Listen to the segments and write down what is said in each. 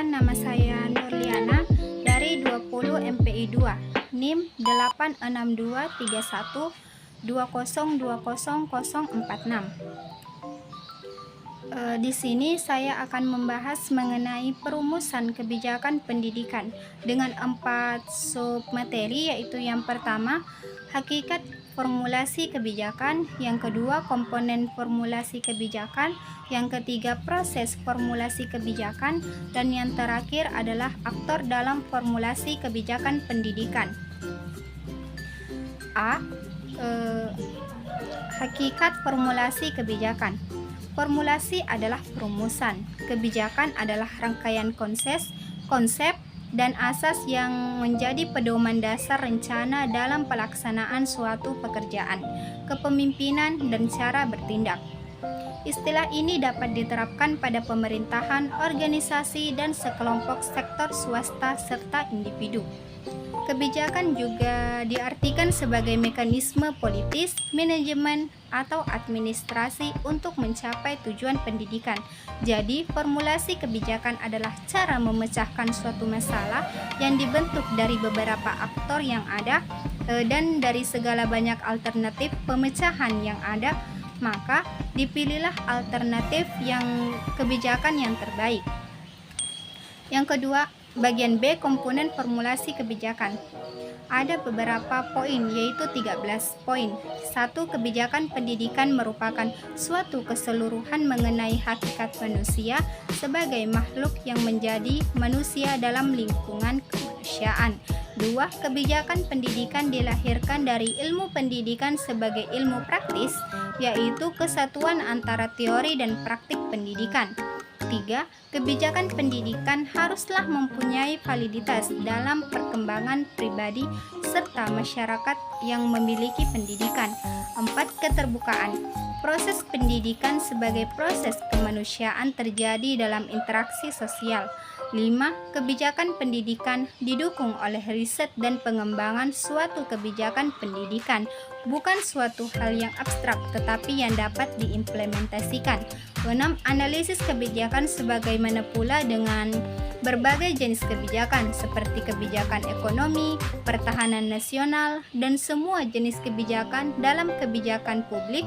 Perkenalkan, nama saya Nurliana dari 20 MPI 2, NIM 8623120200046. Di sini saya akan membahas mengenai perumusan kebijakan pendidikan dengan 4 submateri, yaitu yang pertama, hakikat formulasi kebijakan, yang kedua, komponen formulasi kebijakan, yang ketiga, proses formulasi kebijakan, dan yang terakhir adalah aktor dalam formulasi kebijakan pendidikan. A. Hakikat formulasi kebijakan. Formulasi adalah perumusan. Kebijakan adalah rangkaian konsep dan asas yang menjadi pedoman dasar rencana dalam pelaksanaan suatu pekerjaan, kepemimpinan, dan cara bertindak. Istilah ini dapat diterapkan pada pemerintahan, organisasi, dan sekelompok sektor swasta serta individu. Kebijakan juga diartikan sebagai mekanisme politis, manajemen, atau administrasi untuk mencapai tujuan pendidikan. Jadi, formulasi kebijakan adalah cara memecahkan suatu masalah yang dibentuk dari beberapa aktor yang ada, dan dari segala banyak alternatif pemecahan yang ada, maka dipilihlah alternatif yang kebijakan yang terbaik. Yang kedua, bagian B, komponen formulasi kebijakan. Ada beberapa poin, yaitu 13 poin. 1. Kebijakan pendidikan merupakan suatu keseluruhan mengenai hakikat manusia sebagai makhluk yang menjadi manusia dalam lingkungan kemanusiaan. 2. Kebijakan pendidikan dilahirkan dari ilmu pendidikan sebagai ilmu praktis, yaitu kesatuan antara teori dan praktik pendidikan. 3. Kebijakan pendidikan haruslah mempunyai validitas dalam perkembangan pribadi serta masyarakat yang memiliki pendidikan. 4. Keterbukaan. Proses pendidikan sebagai proses kemanusiaan terjadi dalam interaksi sosial. 5. Kebijakan pendidikan didukung oleh riset dan pengembangan suatu kebijakan pendidikan, bukan suatu hal yang abstrak tetapi yang dapat diimplementasikan. 6. Analisis kebijakan sebagaimana pula dengan berbagai jenis kebijakan seperti kebijakan ekonomi, pertahanan nasional, dan semua jenis kebijakan dalam kebijakan publik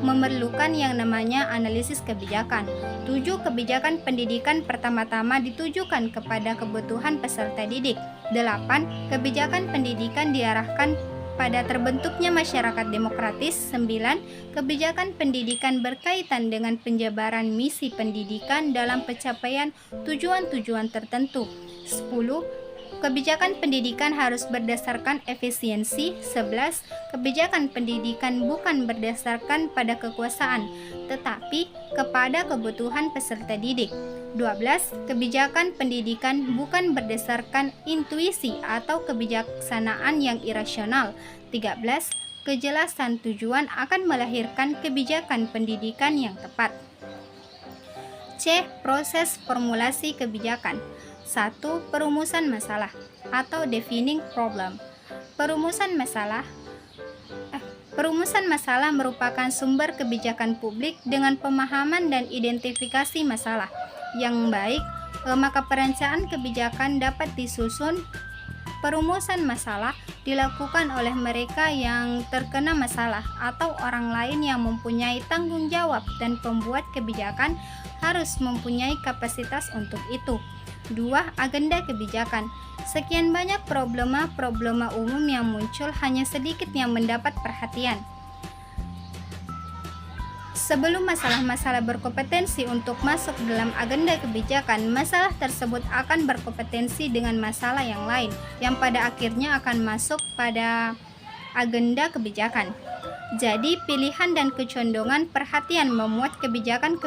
memerlukan yang namanya analisis kebijakan. 7. Kebijakan pendidikan pertama-tama ditujukan kepada kebutuhan peserta didik. 8. Kebijakan pendidikan diarahkan pada terbentuknya masyarakat demokratis. 9. Kebijakan pendidikan berkaitan dengan penjabaran misi pendidikan dalam pencapaian tujuan-tujuan tertentu. 10. Kebijakan pendidikan harus berdasarkan efisiensi. 11. Kebijakan pendidikan bukan berdasarkan pada kekuasaan, tetapi kepada kebutuhan peserta didik. 12. Kebijakan pendidikan bukan berdasarkan intuisi atau kebijaksanaan yang irasional. 13. Kejelasan tujuan akan melahirkan kebijakan pendidikan yang tepat. C. Proses formulasi kebijakan. 1. Perumusan masalah atau defining problem. Perumusan masalah merupakan sumber kebijakan publik dengan pemahaman dan identifikasi masalah yang baik, maka perencanaan kebijakan dapat disusun. Perumusan masalah dilakukan oleh mereka yang terkena masalah atau orang lain yang mempunyai tanggung jawab, dan pembuat kebijakan harus mempunyai kapasitas untuk itu. 2. Agenda kebijakan. Sekian banyak problema umum yang muncul, hanya sedikit yang mendapat perhatian. Sebelum masalah-masalah berkompetensi untuk masuk dalam agenda kebijakan, masalah tersebut akan berkompetensi dengan masalah yang lain, yang pada akhirnya akan masuk pada agenda kebijakan. Jadi, pilihan dan kecondongan perhatian memuat kebijakan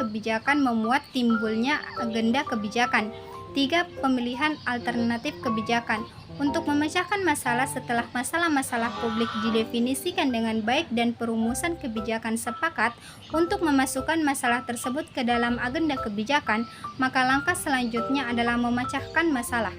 memuat timbulnya agenda kebijakan. 3. Pemilihan alternatif kebijakan. Untuk memecahkan masalah setelah masalah-masalah publik didefinisikan dengan baik dan perumusan kebijakan sepakat untuk memasukkan masalah tersebut ke dalam agenda kebijakan, maka langkah selanjutnya adalah memecahkan masalah.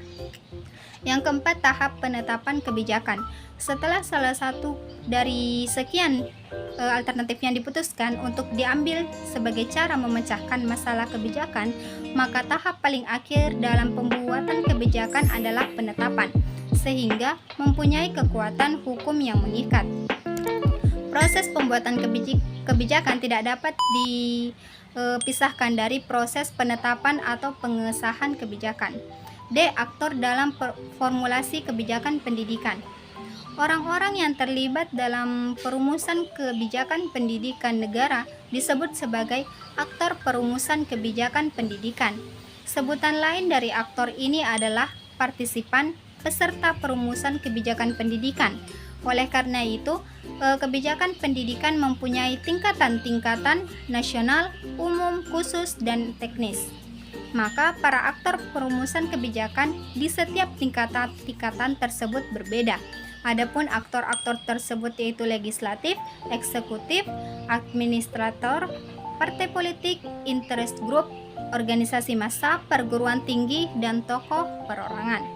Yang keempat, tahap penetapan kebijakan. Setelah salah satu dari sekian alternatif yang diputuskan untuk diambil sebagai cara memecahkan masalah kebijakan, maka tahap paling akhir dalam pembuatan kebijakan adalah penetapan, sehingga mempunyai kekuatan hukum yang mengikat. Proses pembuatan kebijakan tidak dapat dipisahkan dari proses penetapan atau pengesahan kebijakan. D. Aktor dalam formulasi kebijakan pendidikan. Orang-orang yang terlibat dalam perumusan kebijakan pendidikan negara disebut sebagai aktor perumusan kebijakan pendidikan. Sebutan lain dari aktor ini adalah partisipan peserta perumusan kebijakan pendidikan. Oleh karena itu, kebijakan pendidikan mempunyai tingkatan-tingkatan nasional, umum, khusus, dan teknis. Maka para aktor perumusan kebijakan di setiap tingkatan tersebut berbeda. Adapun aktor-aktor tersebut yaitu legislatif, eksekutif, administrator, partai politik, interest group, organisasi massa, perguruan tinggi, dan tokoh perorangan.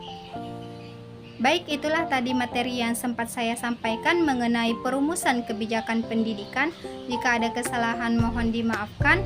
Baik, itulah tadi materi yang sempat saya sampaikan mengenai perumusan kebijakan pendidikan. Jika ada kesalahan mohon dimaafkan.